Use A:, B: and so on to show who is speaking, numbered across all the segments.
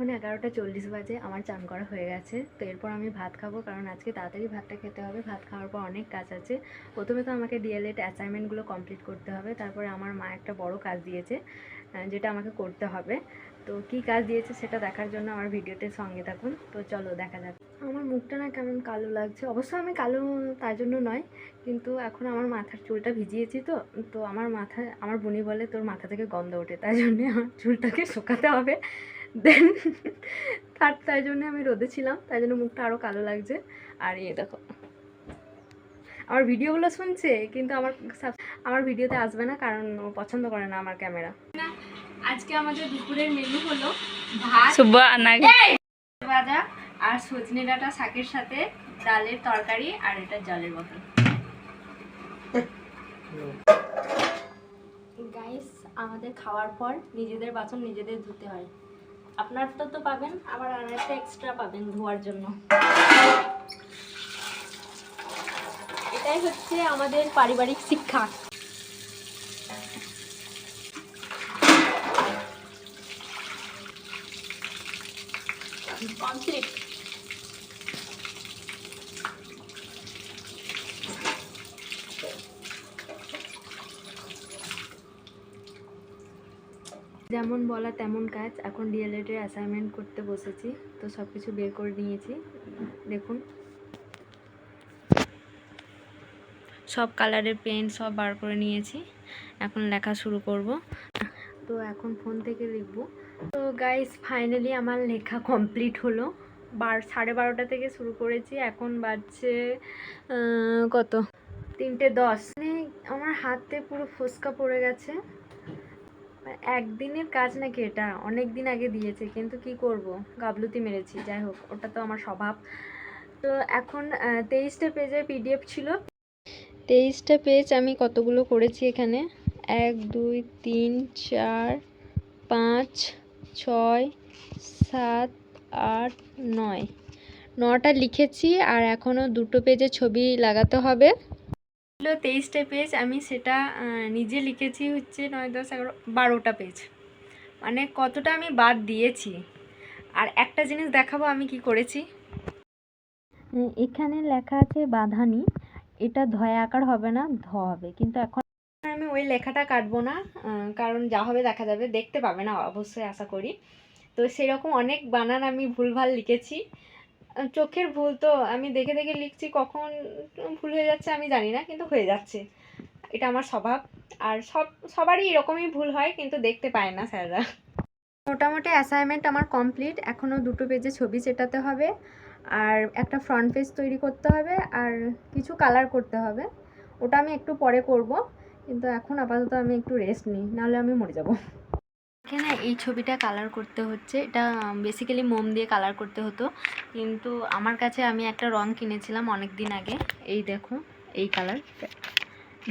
A: এখন 11টা 40 বাজে, আমার চান করা হয়ে গেছে। তো এরপর আমি ভাত খাবো, কারণ আজকে তাড়াতাড়ি ভাতটা খেতে হবে। ভাত খাওয়ার পর অনেক কাজ আছে। প্রথমে তো আমাকে ডিএলএড অ্যাসাইনমেন্টগুলো কমপ্লিট করতে হবে। তারপরে আমার মা একটা বড় কাজ দিয়েছে, যেটা আমাকে করতে হবে। তো কী কাজ দিয়েছে সেটা দেখার জন্য আমার ভিডিওতে সঙ্গে থাকুন। তো চলো দেখা যাক। আমার মুখটা না কেমন কালো লাগছে। অবশ্য আমি কালো তার জন্য নয়, কিন্তু এখন আমার মাথার চুলটা ভিজিয়েছি। তো আমার মাথায় আমার বুনি বলে তোর মাথা থেকে গন্ধ ওঠে, তাই জন্যে আমার চুলটাকে শুকাতে হবে। দেন তাই জন্য আমি রোদে ছিলাম, তাই জন্য মুখটা আরও কালো লাগছে। আর এই দেখো, আমার ভিডিওগুলো শুনছে, কিন্তু আমার ভিডিওতে আসবে না, কারণ ও পছন্দ করে না আমার ক্যামেরা। আজকে আমাদের দুপুরের মেনু হলো ভাত, ভাজা আর সজনে ডাঁটা শাকের সাথে ডালের তরকারি, আর এটা জলের বোতল। গাইস, আমাদের খাওয়ার পর নিজেদের বাসন নিজেদের ধুতে হয়। আপনার তো পাবেন, আবার আরেকটা এক্সট্রা পাবেন ধোয়ার জন্য। এটাই হচ্ছে আমাদের পারিবারিক শিক্ষা। কমপ্লিট। যেমন বলা তেমন কাজ। এখন ডিএলএডের অ্যাসাইনমেন্ট করতে বসেছি। তো সব কিছু বের করে নিয়েছি, দেখুন। সব কালারের পেন সব বার করে নিয়েছি। এখন লেখা শুরু করব। তো এখন ফোন থেকে লিখব। তো গাইস, ফাইনালি আমার লেখা কমপ্লিট হলো। 12:30 থেকে শুরু করেছি, এখন বাজছে কত, 3:10। মানে আমার হাতে পুরো ফোস্কা পড়ে গেছে। একদিনের কাজ নাকি, এটা অনেক দিন আগে দিয়েছে, কিন্তু কি করব, গাবলুতি মেরেছি। যাই হোক, ওটা তো আমার স্বভাব। তো এখন 23টা পেজের পিডিএফ ছিল। 23টা পেজ আমি কতগুলো করেছি এখানে, 1 2 3 4 5 6 7 8 9, 9টা লিখেছি। আর এখনও 2টো পেজে ছবি লাগাতে হবে। 23টা পেজ, আমি সেটা নিজে লিখেছি হচ্ছে 9 10 11 12টা পেজ। মানে কতটা আমি বাদ দিয়েছি। আর একটা জিনিস দেখাবো আমি কি করেছি। এখানে লেখা আছে বাঁধানি, এটা ধয় আকার হবে না, ধ হবে। কিন্তু এখন আমি ওই লেখাটা কাটবো না, কারণ যা হবে দেখা যাবে, দেখতে পাবে না অবশ্যই, আশা করি। তো সেরকম অনেক বানান আমি ভুলভাল লিখেছি। চোখের ভুল, তো আমি দেখে দেখে লিখছি, কখন ভুল হয়ে যাচ্ছে আমি জানি না, কিন্তু হয়ে যাচ্ছে। এটা আমার স্বভাব। আর সবারই এরকমই ভুল হয়, কিন্তু দেখতে পায় না স্যাররা। মোটামুটি অ্যাসাইনমেন্ট আমার কমপ্লিট। এখনও 2টো পেজে ছবি চেটাতে হবে, আর একটা ফ্রন্ট পেজ তৈরি করতে হবে, আর কিছু কালার করতে হবে। ওটা আমি একটু পরে করব, কিন্তু এখন আপাতত আমি একটু রেস্ট নিই, নাহলে আমি মরে যাব। এখানে এই ছবিটা কালার করতে হচ্ছে। এটা বেসিক্যালি মোম দিয়ে কালার করতে হতো, কিন্তু আমার কাছে আমি একটা রং কিনেছিলাম অনেক দিন আগে। এই দেখো, এই কালার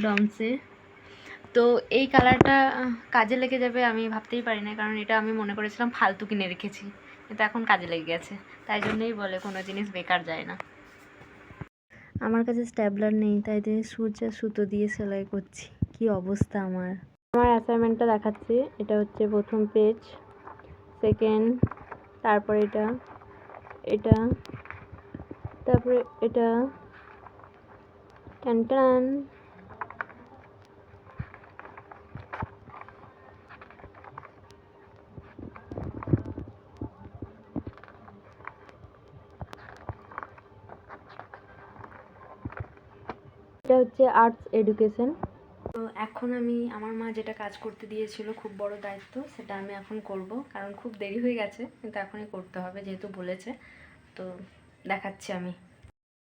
A: ডমসে। তো এই কালারটা কাজে লেগে যাবে আমি ভাবতেই পারি না, কারণ এটা আমি মনে করেছিলাম ফালতু কিনে রেখেছি, কিন্তু এখন কাজে লেগে গেছে। তাই জন্যই বলে কোনো জিনিস বেকার যায় না। আমার কাছে স্ট্যাবলার নেই, তাই দিয়ে সুতো দিয়ে সেলাই করছি। কি অবস্থা আমার অ্যাসাইনমেন্টটা দেখাচ্ছি। এটা হচ্ছে প্রথম পেজ, সেকেন্ড, তারপর এটা, তারপরে এটা, টান টান। এটা হচ্ছে আর্টস এডুকেশন। তো এখন আমি, আমার মা যেটা কাজ করতে দিয়েছিল, খুব বড় দায়িত্ব, সেটা আমি এখন করব, কারণ খুব দেরি হয়ে গেছে, কিন্তু এখনই করতে হবে যেহেতু বলেছে। তো দেখাচ্ছি আমি।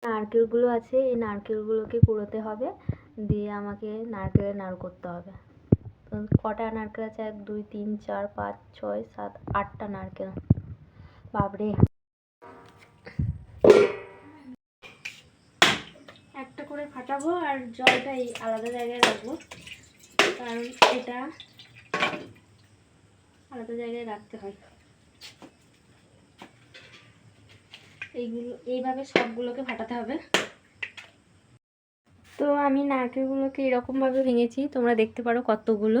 A: নারকেলগুলো আছে, এই নারকেলগুলোকে কুড়োতে হবে, দিয়ে আমাকে নারকেলের নাড়ু করতে হবে। তো কটা নারকেল আছে, 1 2 3 4 5 6 7 8টা নারকেল। বাবরে, একটা করে ফাটাবো, আর জলটা এই আলাদা জায়গায় রাখবো, কারণ এটা আলাদা জায়গায় রাখতে হয়। এইগুলো এইভাবে সবগুলোকে ফাটাতে হবে। তো আমি নারকেলগুলোকে এরকমভাবে ভেঙেছি, তোমরা দেখতে পারো কতগুলো।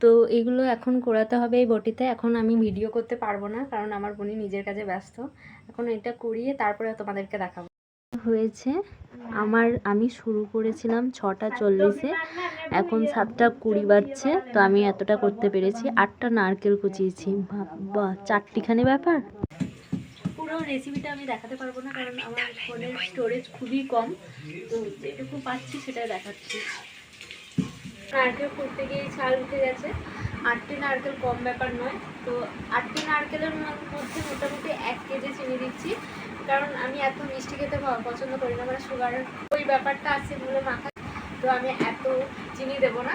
A: তো এগুলো এখন করাতে হবে এই বটিতে। এখন আমি ভিডিও করতে পারবো না, কারণ আমার বোনই নিজের কাজে ব্যস্ত। এখন এটা করিয়ে তারপরে তোমাদেরকে দেখাবো। হয়েছে আমি শুরু করেছিলাম 6:40-এ, এখন 7:20 বাজছে। তো আমি এতটা করতে পেরেছি। 8টা নারকেল কুচিয়েছি, বাবা 4টিখানি ব্যাপার। পুরো রেসিপিটা আমি দেখাতে পারবো না, কারণ আমার ফোনের স্টোরেজ খুবই কম। তো যেটুকু পাচ্ছি সেটাই দেখাচ্ছি। নারকেল করতে গিয়ে ছাল উঠে গেছে। 8টি নারকেল কম ব্যাপার নয়। তো 8টি নারকেলের মধ্যে মোটামুটি 1 কেজি চিনি দিচ্ছি, কারণ আমি এত মিষ্টি খেতে পছন্দ করি না, মানে সুগারের ওই ব্যাপারটা আছে মূলে মাখা। তো আমি এত চিনি দেবো না।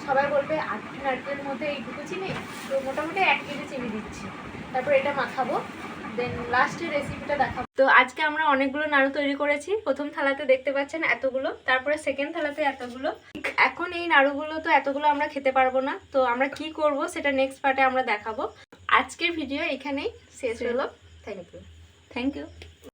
A: সবাই বলবে 8টি নারকেলের মধ্যে এইটুকু চিনি, তো মোটামুটি 1 কেজি চিনি দিচ্ছি। তারপর এটা মাখাবো, দেন লাস্টের রেসিপিটা দেখাবো। তো আজকে আমরা অনেকগুলো নাড়ু তৈরি করেছি। প্রথম থালাতে দেখতে পাচ্ছেন এতগুলো, তারপরে সেকেন্ড থালাতে এতগুলো। এখন এই নাড়ুগুলো তো এতগুলো আমরা খেতে পারবো না, তো আমরা কি করব সেটা নেক্সট পার্টে আমরা দেখাবো। আজকের ভিডিও এখানেই শেষ হলো। Thank you.